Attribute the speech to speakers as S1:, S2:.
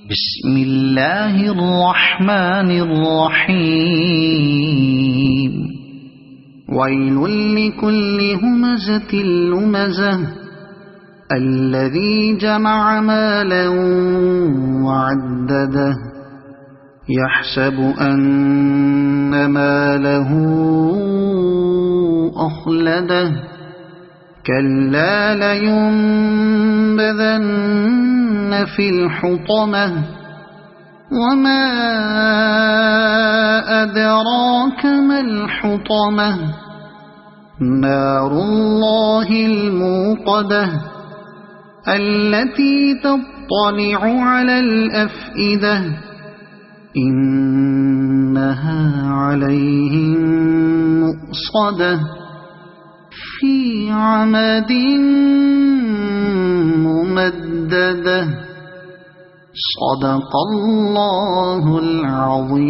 S1: بسم اللہ الرحمن الرحیم ویل لکل ہمزۃ لمزہ الذی جمع مالا وعددہ یحسب ان مالہ اخلدہ كلا لينبذن في الحطمة وما أدراك ما الحطمة نار الله الموقدة التي تطلع على الأفئدة إنها عليهم مؤصدة في عمد ممددة صدق الله العظيم.